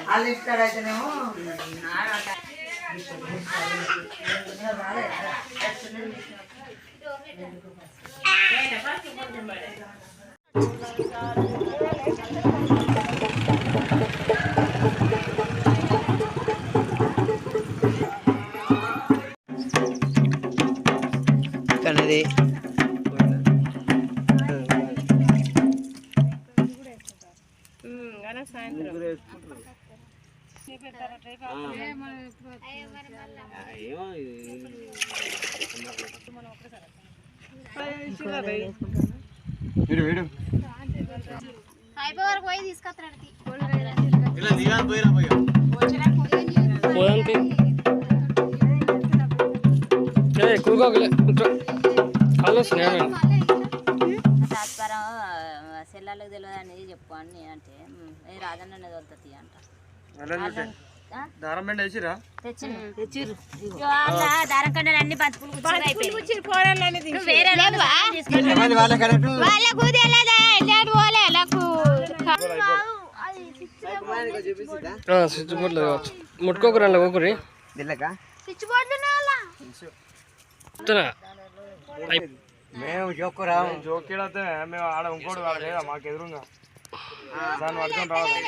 వాళ్ళు ఇస్తాడైతేనేమో కనది సెల్లాలకు తెలియదు అనేది చెప్పు అని నేనంటే రాజన్న వద్దతి అంట దారం కంటే అన్ని బతుకులు ముట్టుకోకరండి ఒకరి మేము జోకురా జోకిడతే మేము ఆడ ఇంకోటి మాకు ఎదురుగా దాన్ని పడుకొని రావాలి.